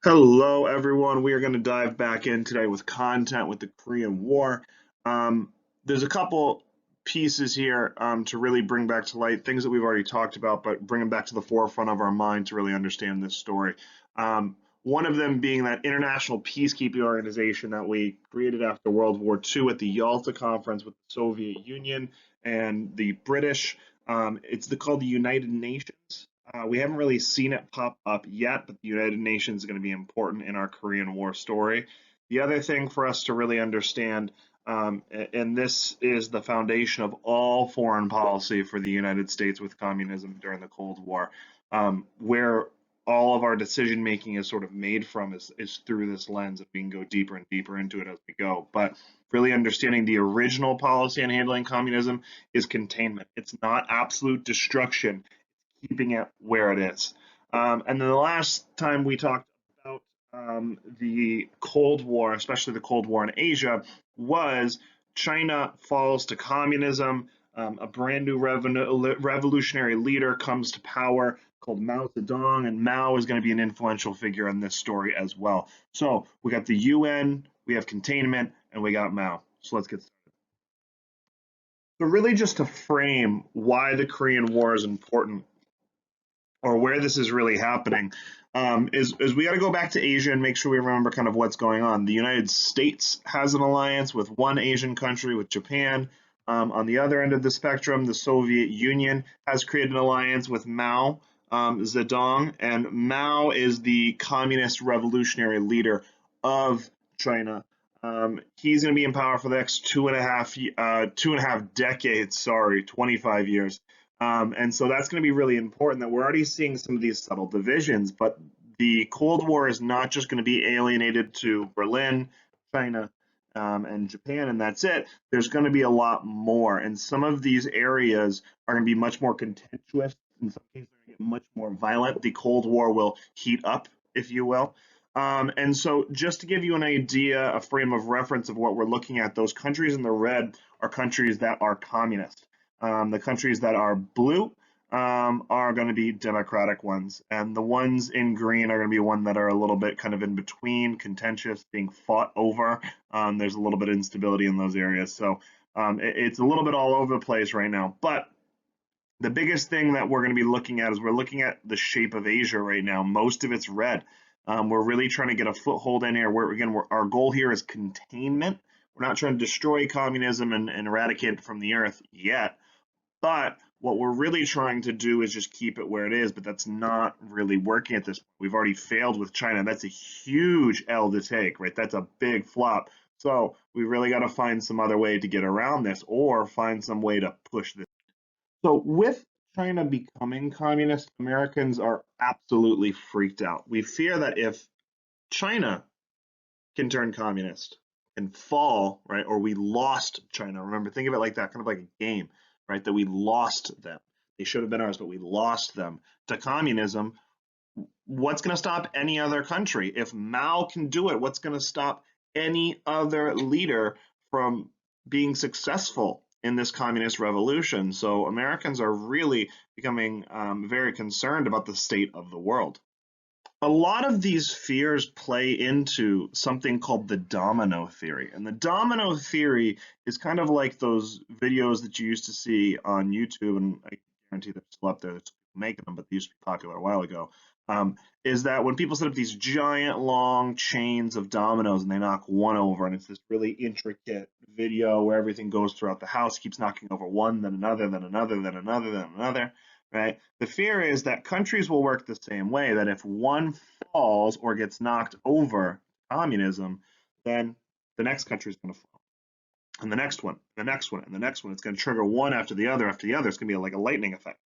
Hello, everyone. We are going to dive back in today with content with the Korean War. Um, there's a couple pieces here to really bring back to light things that we've already talked about, but bring them back to the forefront of our mind to really understand this story. One of them being that international peacekeeping organization that we created after World War II at the Yalta Conference with the Soviet Union and the British. Called the United Nations. We haven't really seen it pop up yet, but the United Nations is going to be important in our Korean War story. The other thing for us to really understand, and this is the foundation of all foreign policy for the United States with communism during the Cold War, where all of our decision making is sort of made from is through this lens, and we can go deeper and deeper into it as we go. But really understanding the original policy on handling communism is containment. It's not absolute destruction, keeping it where it is. And then the last time we talked about the Cold War, especially the Cold War in Asia, was China falls to communism. A brand new revolutionary leader comes to power called Mao Zedong, and Mao is going to be an influential figure in this story as well. So we got the UN, we have containment, and we got Mao. So let's get started. So really just to frame why the Korean War is important or where this is really happening, is we got to go back to Asia and make sure we remember kind of what's going on. The United States has an alliance with one Asian country, with Japan. On the other end of the spectrum, the Soviet Union has created an alliance with Mao Zedong, and Mao is the communist revolutionary leader of China. He's going to be in power for the next 2.5 decades. Sorry, 25 years. And so that's going to be really important that we're already seeing some of these subtle divisions, but the Cold War is not just going to be alienated to Berlin, China, and Japan, and that's it. There's going to be a lot more. And some of these areas are going to be much more contentious. In some cases, they're going to get much more violent. The Cold War will heat up, if you will. And so, just to give you an idea, a frame of reference of what we're looking at, those countries in the red are countries that are communist. The countries that are blue are going to be democratic ones, and the ones in green are going to be one that are a little bit kind of in between, contentious, being fought over. There's a little bit of instability in those areas, so it's a little bit all over the place right now. But the biggest thing that we're going to be looking at is we're looking at the shape of Asia right now. Most of it's red. We're really trying to get a foothold in here. Our goal here is containment. We're not trying to destroy communism and eradicate it from the earth yet. But what we're really trying to do is just keep it where it is, but that's not really working at this point. We've already failed with China. That's a huge L to take, right? That's a big flop. So we really got to find some other way to get around this or find some way to push this. So with China becoming communist, Americans are absolutely freaked out. We fear that if China can turn communist and fall, right, or we lost China. Remember, think of it like that, kind of like a game, right, that we lost them. They should have been ours, but we lost them to communism. What's going to stop any other country? If Mao can do it, what's going to stop any other leader from being successful in this communist revolution? So Americans are really becoming very concerned about the state of the world. A lot of these fears play into something called the domino theory. And the domino theory is kind of like those videos that you used to see on YouTube, and I guarantee they're still up there, there's people making them, but they used to be popular a while ago. Is that when people set up these giant long chains of dominoes and they knock one over, and it's this really intricate video where everything goes throughout the house, keeps knocking over one, then another, then another, then another, then another, right? The fear is that countries will work the same way, that if one falls or gets knocked over communism, then the next country is going to fall. And the next one, the next one, and the next one. It's going to trigger one after the other after the other. It's going to be like a lightning effect.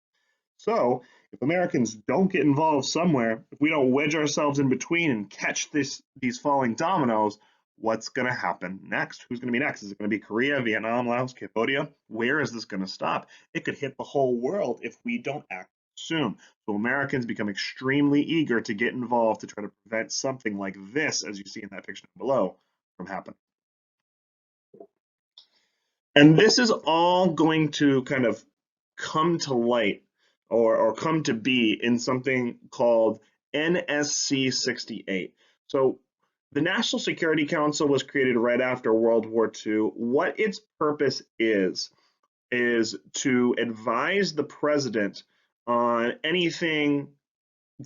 So if Americans don't get involved somewhere, if we don't wedge ourselves in between and catch these falling dominoes, what's going to happen next? Who's going to be next? Is it going to be Korea, Vietnam, Laos, Cambodia? Where is this going to stop? It could hit the whole world if we don't act soon. So Americans become extremely eager to get involved to try to prevent something like this, as you see in that picture below, from happening. And this is all going to kind of come to light or come to be in something called NSC 68. So the National Security Council was created right after World War II. What its purpose is to advise the president on anything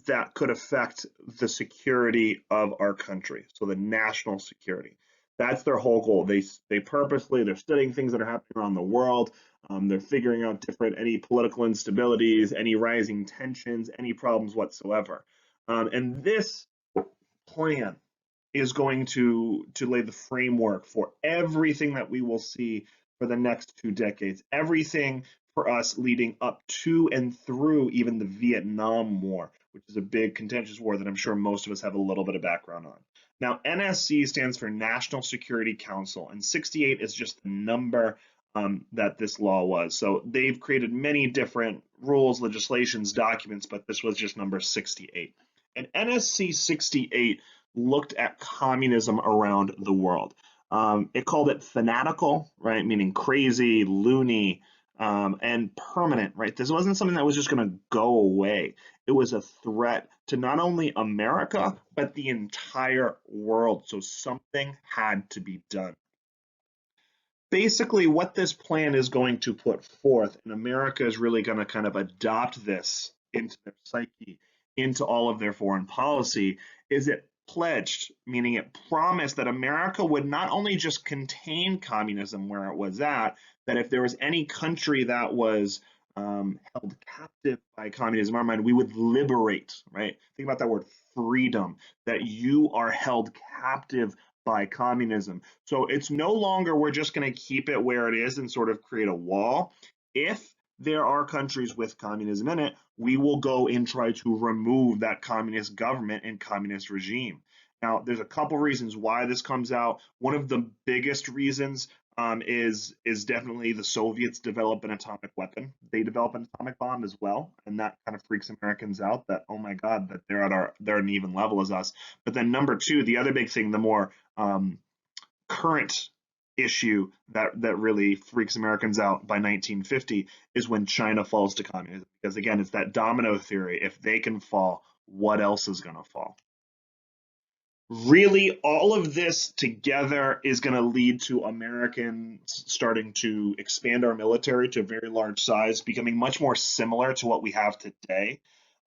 that could affect the security of our country. So the national security. That's their whole goal. They purposely they're studying things that are happening around the world. They're figuring out different any political instabilities, any rising tensions, any problems whatsoever. And this plan is going to lay the framework for everything that we will see for the next 2 decades. Everything for us leading up to and through even the Vietnam War, which is a big contentious war that I'm sure most of us have a little bit of background on. Now, NSC stands for National Security Council, and 68 is just the number that this law was. So they've created many different rules, legislations, documents, but this was just number 68. And NSC 68 looked at communism around the world. It called it fanatical, right, meaning crazy, loony, and permanent, right? This wasn't something that was just going to go away. It was a threat to not only America, but the entire world. So something had to be done. Basically, what this plan is going to put forth, and America is really going to kind of adopt this into their psyche, into all of their foreign policy, is it pledged, meaning it promised that America would not only just contain communism where it was at, that if there was any country that was held captive by communism, in our mind, we would liberate, right? Think about that word freedom, that you are held captive by communism. So it's no longer we're just going to keep it where it is and sort of create a wall. If there are countries with communism in it, we will go and try to remove that communist government and communist regime. Now, there's a couple reasons why this comes out. One of the biggest reasons is definitely the Soviets develop an atomic weapon. They develop an atomic bomb as well, and that kind of freaks Americans out. That, oh my God, that they're at an even level as us. But then number two, the other big thing, the more current issue that really freaks Americans out by 1950 is when China falls to communism. Because again, it's that domino theory. If they can fall, what else is going to fall? Really, all of this together is going to lead to Americans starting to expand our military to a very large size, becoming much more similar to what we have today.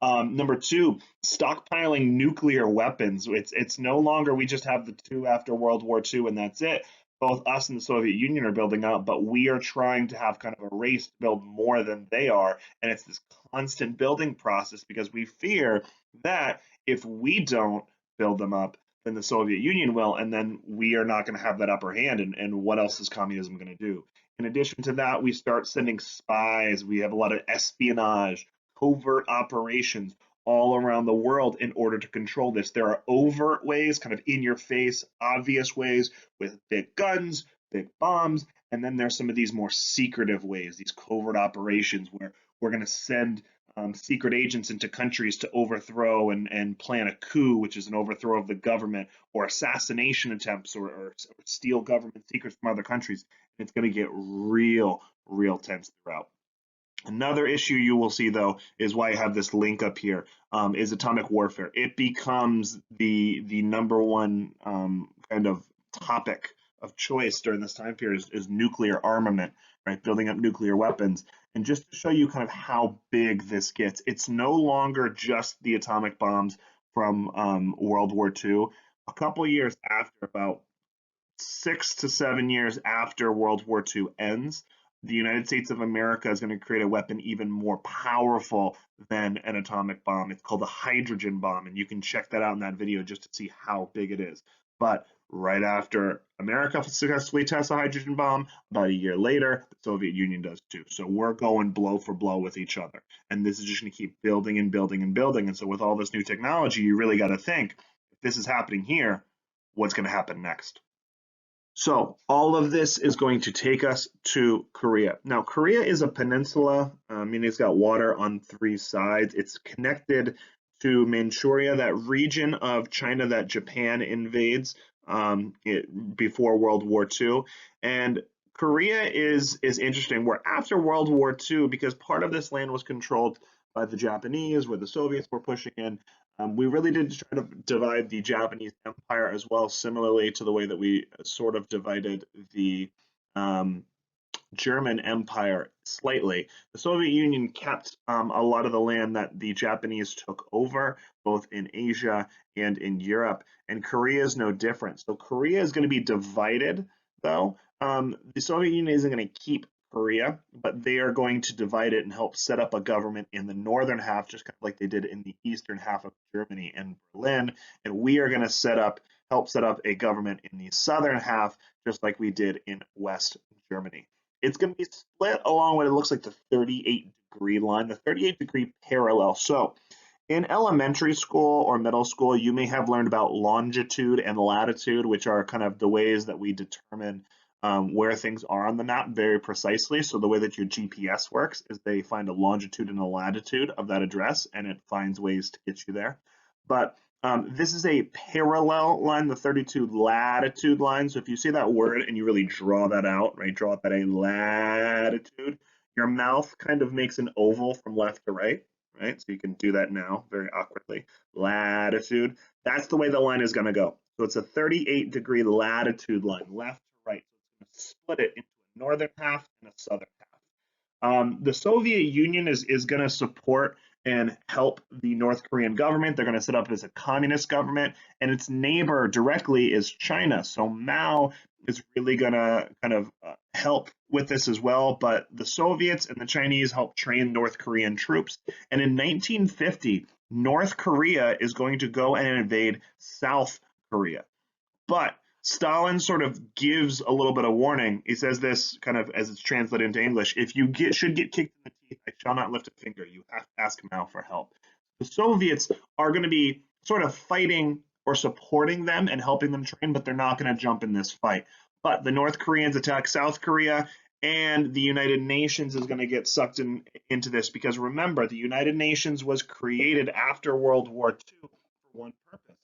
Number two, stockpiling nuclear weapons. It's no longer we just have the two after World War II and that's it. Both us and the Soviet Union are building up, but we are trying to have kind of a race to build more than they are. And it's this constant building process because we fear that if we don't build them up, then the Soviet Union will, and then we are not going to have that upper hand. And what else is communism going to do? In addition to that, we start sending spies. We have a lot of espionage, covert operations all around the world in order to control this. There are overt ways, kind of in your face, obvious ways with big guns, big bombs, and then there's some of these more secretive ways, these covert operations where we're going to send secret agents into countries to overthrow and plan a coup, which is an overthrow of the government, or assassination attempts, or steal government secrets from other countries. It's going to get real tense throughout. Another issue you will see, though, is why I have this link up here, is atomic warfare. It becomes the number one kind of topic of choice during this time period is nuclear armament, right? Building up nuclear weapons. And just to show you kind of how big this gets, it's no longer just the atomic bombs from World War II. A couple years after, about 6 to 7 years after World War II ends, the United States of America is going to create a weapon even more powerful than an atomic bomb. It's called a hydrogen bomb, and you can check that out in that video just to see how big it is. But right after America successfully tests a hydrogen bomb, about a year later, the Soviet Union does too. So we're going blow for blow with each other. And this is just going to keep building and building and building. And so with all this new technology, you really got to think, if this is happening here, what's going to happen next? So all of this is going to take us to Korea. Now, Korea is a peninsula, meaning it's got water on three sides. It's connected to Manchuria, that region of China that Japan invades before World War II. And Korea is interesting. Where after World War II, because part of this land was controlled by the Japanese, where the Soviets were pushing in, We really did try to divide the Japanese Empire as well, similarly to the way that we sort of divided the um, German Empire slightly. The Soviet Union kept a lot of the land that the Japanese took over, both in Asia and in Europe, and Korea is no different. So Korea is going to be divided, though. The Soviet Union isn't going to keep Korea, but they are going to divide it and help set up a government in the northern half, just kind of like they did in the eastern half of Germany and Berlin. And we are going to help set up a government in the southern half, just like we did in West Germany. It's going to be split along what it looks like the 38-degree line, the 38-degree parallel. So in elementary school or middle school, you may have learned about longitude and latitude, which are kind of the ways that we determine where things are on the map very precisely. So the way that your GPS works is they find a longitude and a latitude of that address, and it finds ways to get you there. But this is a parallel line, the 32 latitude line. So if you see that word and you really draw that out, right, draw it at a latitude, your mouth kind of makes an oval from left to right, right? So you can do that now very awkwardly. Latitude, that's the way the line is going to go. So it's a 38-degree latitude line, left to right. So it's going to split it into a northern half and a southern half. The Soviet Union is going to support and help the North Korean government. They're going to set up as a communist government, and its neighbor directly is China. So Mao is really going to kind of help with this as well. But the Soviets and the Chinese help train North Korean troops. And in 1950, North Korea is going to go and invade South Korea. But Stalin sort of gives a little bit of warning. He says this kind of as it's translated into English: if you should get kicked in the teeth, I shall not lift a finger. You have to ask Mao for help. The Soviets are going to be sort of fighting or supporting them and helping them train, but they're not going to jump in this fight. But the North Koreans attack South Korea, and the United Nations is going to get sucked into this because remember, the United Nations was created after World War II for one purpose: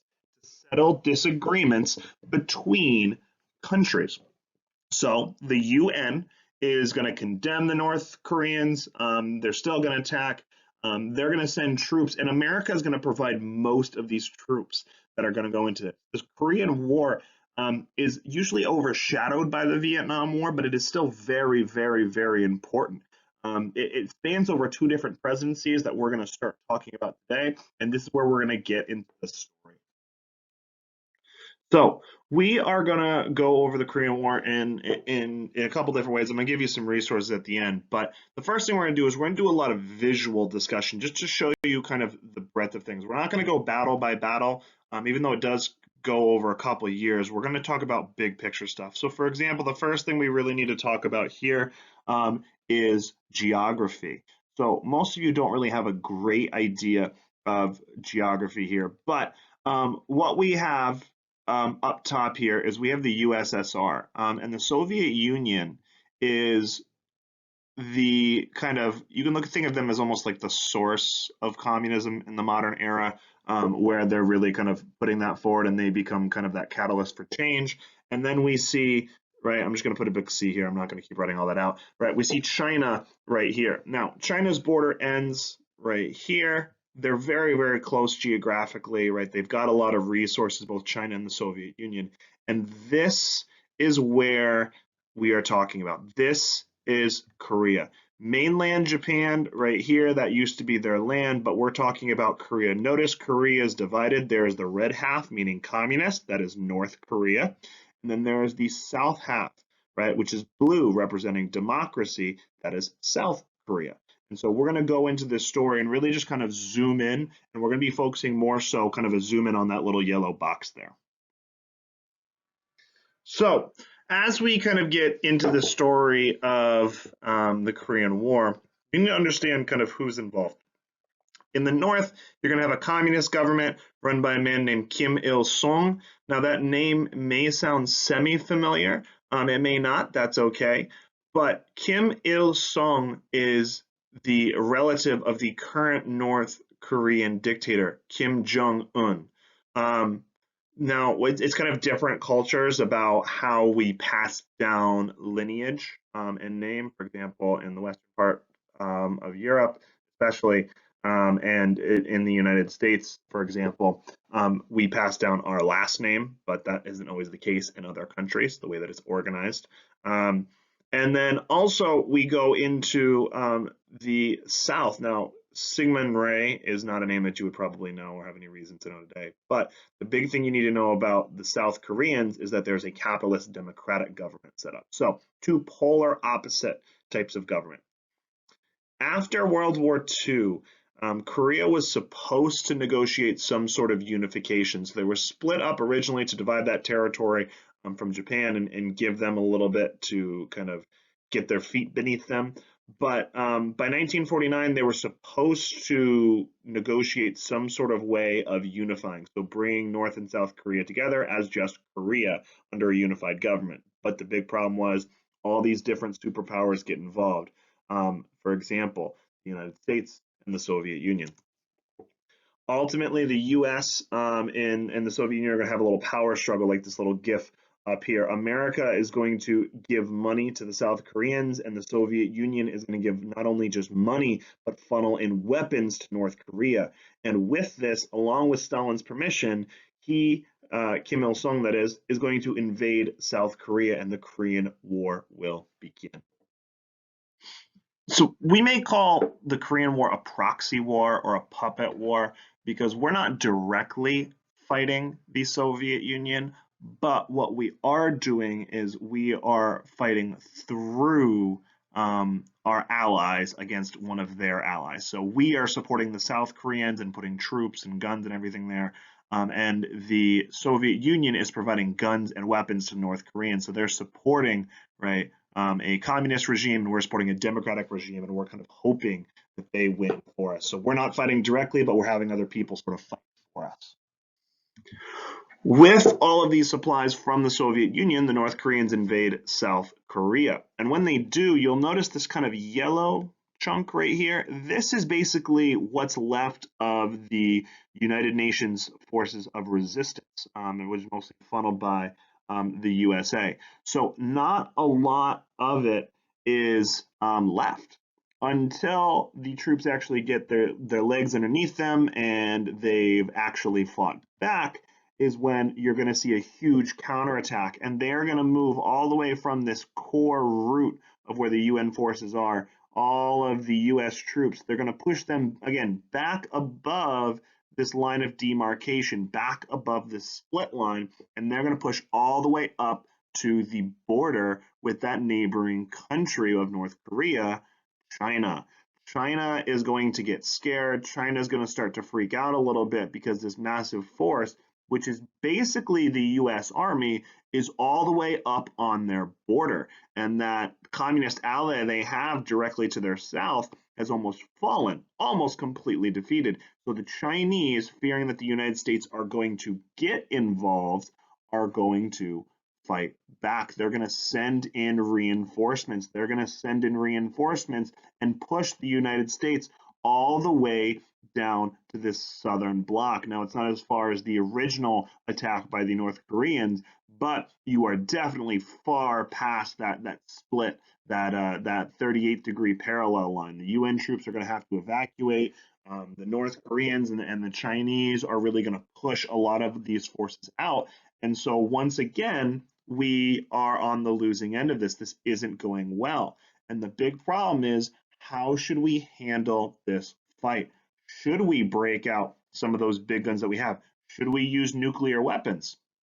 settle disagreements between countries. So the UN is going to condemn the North Koreans. They're still going to attack. They're going to send troops, and America is going to provide most of these troops that are going to go into it. This Korean War is usually overshadowed by the Vietnam War, but it is still very, very, very important. It spans over two different presidencies that we're going to start talking about today, and this is where we're going to get into the story. So we are going to go over the Korean War in a couple different ways. I'm going to give you some resources at the end. But the first thing we're going to do is we're going to do a lot of visual discussion just to show you kind of the breadth of things. We're not going to go battle by battle, even though it does go over a couple of years. We're going to talk about big picture stuff. So for example, the first thing we really need to talk about here is geography. So most of you don't really have a great idea of geography here, but what we have up top here is we have the USSR, and the Soviet Union is the kind of, you can think of them as almost like the source of communism in the modern era, where they're really kind of putting that forward and they become kind of that catalyst for change. And then we see, right, I'm just going to put a big C here. I'm not going to keep writing all that out. Right, we see China right here. Now, China's border ends right here. They're very, very close geographically, right? They've got a lot of resources, both China and the Soviet Union. And this is where we are talking about. This is Korea. Mainland Japan right here, that used to be their land, but we're talking about Korea. Notice Korea is divided. There is the red half, meaning communist, that is North Korea. And then there is the south half, right, which is blue, representing democracy, that is South Korea. And so we're going to go into this story and really just kind of zoom in, and we're going to be focusing more so kind of a zoom in on that little yellow box there. So as we kind of get into the story of the Korean War, we need to understand kind of who's involved. In the north, you're going to have a communist government run by a man named Kim Il-sung. Now that name may sound semi-familiar. It may not. That's okay. But Kim Il-sung is the relative of the current North Korean dictator, Kim Jong-un. Now, it's kind of different cultures about how we pass down lineage and name. For example, in the western part of Europe, especially, And in the United States, for example, we pass down our last name, but that isn't always the case in other countries, the way that it's organized. Um, and then also we go into the South. Now, Syngman Rhee is not a name that you would probably know or have any reason to know today. But the big thing you need to know about the South Koreans is that there's a capitalist democratic government set up. So two polar opposite types of government. After World War II, Korea was supposed to negotiate some sort of unification. So they were split up originally to divide that territory from Japan and give them a little bit to kind of get their feet beneath them. But by 1949, they were supposed to negotiate some sort of way of unifying, so bringing North and South Korea together as just Korea under a unified government. But the big problem was all these different superpowers get involved. For example, the United States and the Soviet Union. Ultimately, the U.S. And the Soviet Union are going to have a little power struggle, like this little GIF up here. America is going to give money to the South Koreans, and the Soviet Union is going to give not only just money, but funnel in weapons to North Korea. And with this, along with Stalin's permission, Kim Il-sung, that is going to invade South Korea, and the Korean War will begin. So we may call the Korean War a proxy war or a puppet war because we're not directly fighting the Soviet Union, but what we are doing is we are fighting through our allies against one of their allies. So we are supporting the South Koreans and putting troops and guns and everything there. And the Soviet Union is providing guns and weapons to North Koreans. So they're supporting, right, a communist regime, and we're supporting a democratic regime, and we're kind of hoping that they win for us. So we're not fighting directly, but we're having other people sort of fight for us. With all of these supplies from the Soviet Union, the North Koreans invade South Korea. And when they do, you'll notice this kind of yellow chunk right here. This is basically what's left of the United Nations Forces of Resistance, it was mostly funneled by the USA. So not a lot of it is left until the troops actually get their legs underneath them and they've actually fought back, is when you're going to see a huge counterattack, and they're going to move all the way from this core route of where the UN forces are, all of the US troops. They're going to push them again back above this line of demarcation, back above this split line, and they're going to push all the way up to the border with that neighboring country of North Korea, China. China is going to get scared. China is going to start to freak out a little bit because this massive force, which is basically the US Army, is all the way up on their border. And that communist ally they have directly to their south has almost fallen, almost completely defeated. So the Chinese, fearing that the United States are going to get involved, are going to fight back. They're going to send in reinforcements. They're going to send in reinforcements and push the United States all the way down to this southern block. Now, it's not as far as the original attack by the North Koreans, but you are definitely far past that split, that 38-degree parallel line. The UN troops are going to have to evacuate. The North Koreans and the Chinese are really going to push a lot of these forces out. And so once again, we are on the losing end of this. This isn't going well. And the big problem is, how should we handle this fight? Should we break out some of those big guns that we have? Should we use nuclear weapons?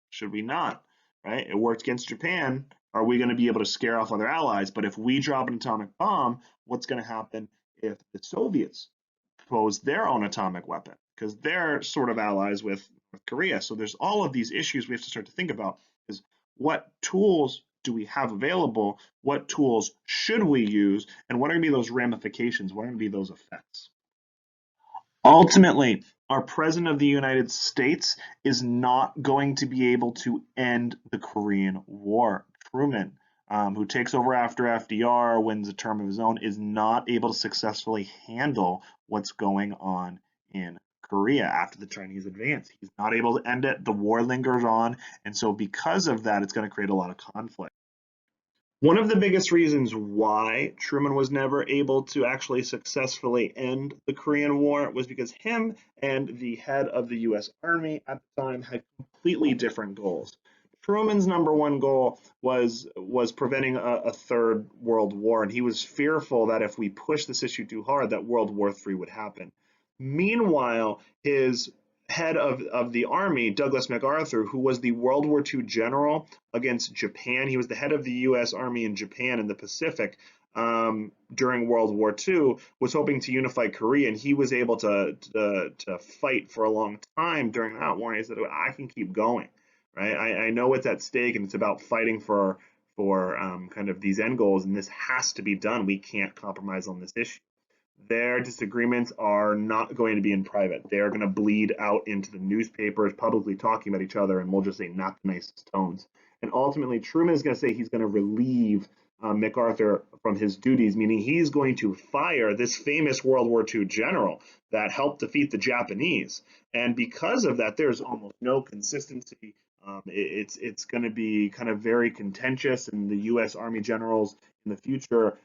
Should we not? Right? It worked against Japan. Are we going to be able to scare off other allies? But if we drop an atomic bomb, what's going to happen if the Soviets pose their own atomic weapon? Because they're sort of allies with North Korea. So there's all of these issues we have to start to think about, is what tools do we have available? What tools should we use? And what are going to be those ramifications? What are going to be those effects? Ultimately, our President of the United States is not going to be able to end the Korean War. Truman, who takes over after FDR, wins a term of his own, is not able to successfully handle what's going on in Korea after the Chinese advance. He's not able to end it. The war lingers on. And so because of that, it's going to create a lot of conflict. One of the biggest reasons why Truman was never able to actually successfully end the Korean War was because him and the head of the US Army at the time had completely different goals. Truman's number one goal was preventing a third world war, and he was fearful that if we pushed this issue too hard, that World War III would happen. Meanwhile, his head of the army, Douglas MacArthur, who was the World War II general against Japan. He was the head of the U.S. Army in Japan in the Pacific during World War II, was hoping to unify Korea, and he was able to fight for a long time during that war. And he said, I can keep going, right? I know what's at stake, and it's about fighting for kind of these end goals, and this has to be done. We can't compromise on this issue. Their disagreements are not going to be in private. They're going to bleed out into the newspapers, publicly talking about each other, and we'll just say not the nicest tones. And ultimately, Truman is going to say he's going to relieve MacArthur from his duties, meaning he's going to fire this famous World War II general that helped defeat the Japanese. And because of that, there's almost no consistency. It's going to be kind of very contentious, and the U.S. Army generals in the future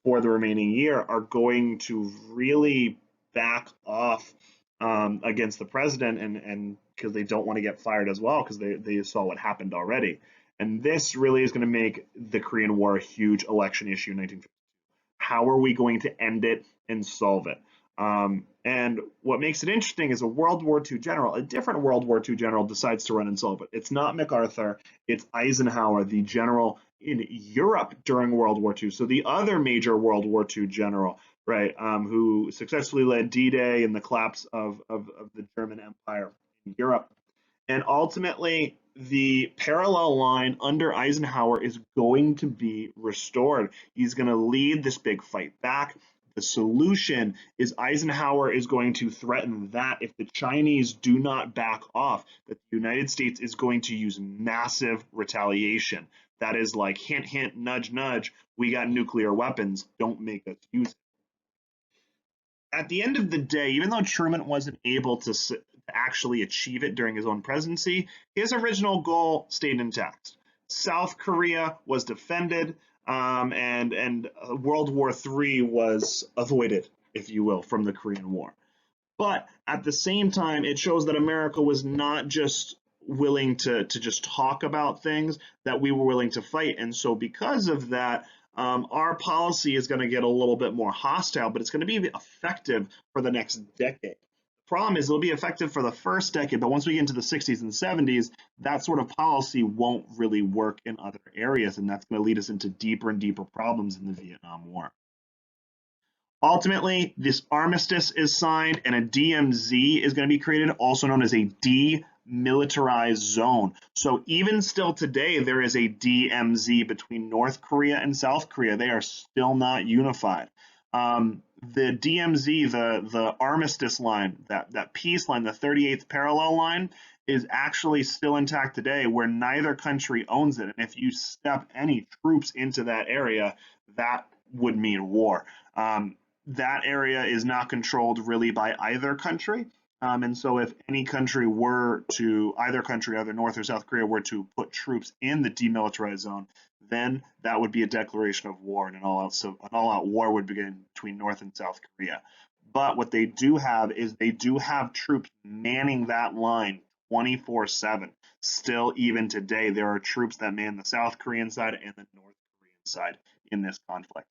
for the remaining year are going to really back off against the president, and because they don't want to get fired as well, because they saw what happened already. And this really is going to make the Korean War a huge election issue in 1950. How are we going to end it and solve it? And what makes it interesting is a World War II general, a different World War II general, decides to run and solve it. It's not MacArthur, it's Eisenhower, the general in Europe during World War II. So the other major World War II general, right, who successfully led D-Day and the collapse of the German Empire in Europe. And ultimately, the parallel line under Eisenhower is going to be restored. He's going to lead this big fight back. The solution is Eisenhower is going to threaten that if the Chinese do not back off, that the United States is going to use massive retaliation. That is like hint, hint, nudge, nudge. We got nuclear weapons. Don't make us use it. At the end of the day, even though Truman wasn't able to actually achieve it during his own presidency, his original goal stayed intact. South Korea was defended, and World War III was avoided, if you will, from the Korean War. But at the same time, it shows that America was not just willing to just talk about things, that we were willing to fight. And so, because of that, our policy is going to get a little bit more hostile, but it's going to be effective for the next decade. The problem is it'll be effective for the first decade, but once we get into the 60s and 70s, that sort of policy won't really work in other areas, and that's going to lead us into deeper and deeper problems in the Vietnam War. Ultimately, this armistice is signed and a DMZ is going to be created, also known as a demilitarized zone. So even still today, there is a DMZ between North Korea and South Korea. They are still not unified. The DMZ, the armistice line, that peace line, the 38th parallel line, is actually still intact today, where neither country owns it. And if you step any troops into that area, that would mean war. That area is not controlled really by either country. And so if any country were to, either country, either North or South Korea, were to put troops in the demilitarized zone, then that would be a declaration of war, and an all-out war would begin between North and South Korea. But what they do have is they do have troops manning that line 24/7. Still, even today, there are troops that man the South Korean side and the North Korean side in this conflict.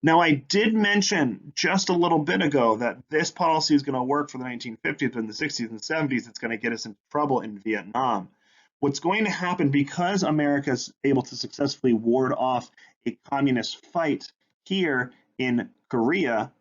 Now, I did mention just a little bit ago that this policy is going to work for the 1950s, but in the 60s and 70s, it's going to get us into trouble in Vietnam. What's going to happen, because America is able to successfully ward off a communist fight here in Korea,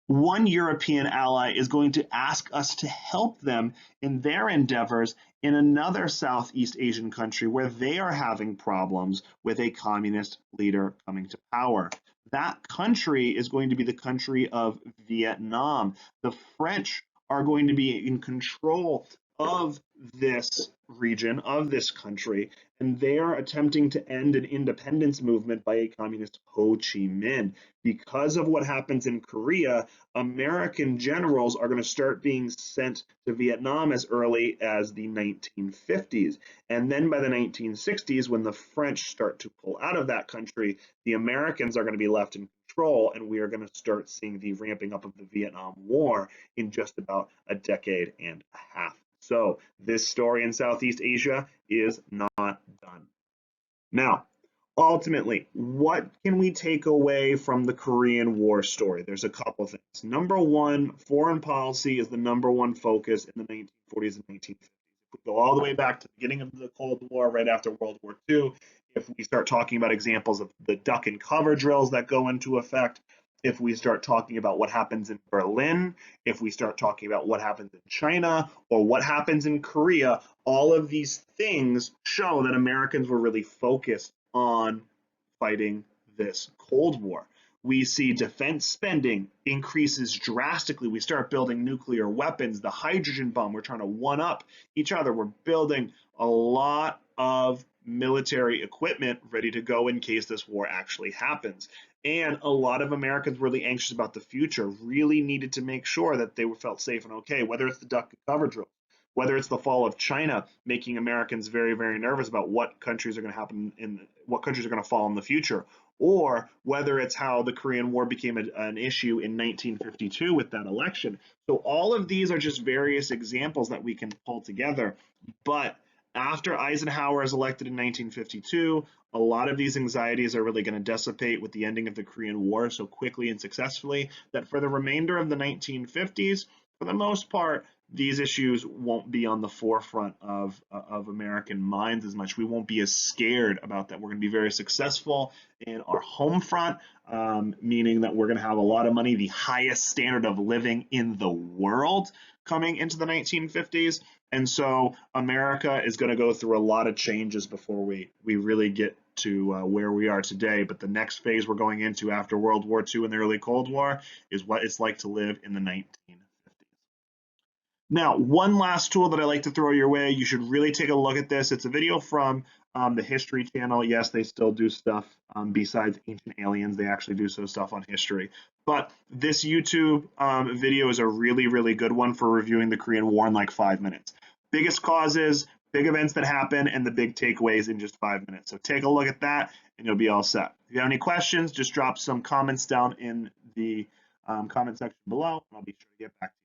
one European ally is going to ask us to help them in their endeavors in another Southeast Asian country where they are having problems with a communist leader coming to power. That country is going to be the country of Vietnam. The French are going to be in control of this region, of this country, and they are attempting to end an independence movement by a communist Ho Chi Minh. Because of what happens in Korea, American generals are going to start being sent to Vietnam as early as the 1950s. And then by the 1960s, when the French start to pull out of that country, the Americans are going to be left in control, and we are going to start seeing the ramping up of the Vietnam War in just about a decade and a half. So this story in Southeast Asia is not done. Now, ultimately, what can we take away from the Korean War story? There's a couple things. Number one, foreign policy is the number one focus in the 1940s and 1950s. If we go all the way back to the beginning of the Cold War, right after World War II, if we start talking about examples of the duck and cover drills that go into effect, if we start talking about what happens in Berlin, if we start talking about what happens in China or what happens in Korea, all of these things show that Americans were really focused on fighting this Cold War. We see defense spending increases drastically. We start building nuclear weapons, the hydrogen bomb. We're trying to one up each other. We're building a lot of military equipment ready to go in case this war actually happens. And a lot of Americans really anxious about the future, really needed to make sure that they felt safe and okay, whether it's the duck and cover drill, whether it's the fall of China, making Americans very, very nervous about what countries are going to happen in what countries are going to fall in the future, or whether it's how the Korean War became an issue in 1952 with that election. So all of these are just various examples that we can pull together. But after Eisenhower is elected in 1952, a lot of these anxieties are really going to dissipate with the ending of the Korean War so quickly and successfully that for the remainder of the 1950s, for the most part, these issues won't be on the forefront of American minds as much. We won't be as scared about that. We're going to be very successful in our home front, meaning that we're going to have a lot of money, the highest standard of living in the world coming into the 1950s. And so America is going to go through a lot of changes before we really get to where we are today. But the next phase we're going into after World War II and the early Cold War is what it's like to live in the 1950s. Now, one last tool that I like to throw your way, you should really take a look at this. It's a video from the History Channel. Yes, they still do stuff besides Ancient Aliens. They actually do some stuff on history. But this YouTube video is a really, really good one for reviewing the Korean War in like 5 minutes. Biggest causes, big events that happen, and the big takeaways in just 5 minutes. So take a look at that, and you'll be all set. If you have any questions, just drop some comments down in the comment section below, and I'll be sure to get back to you.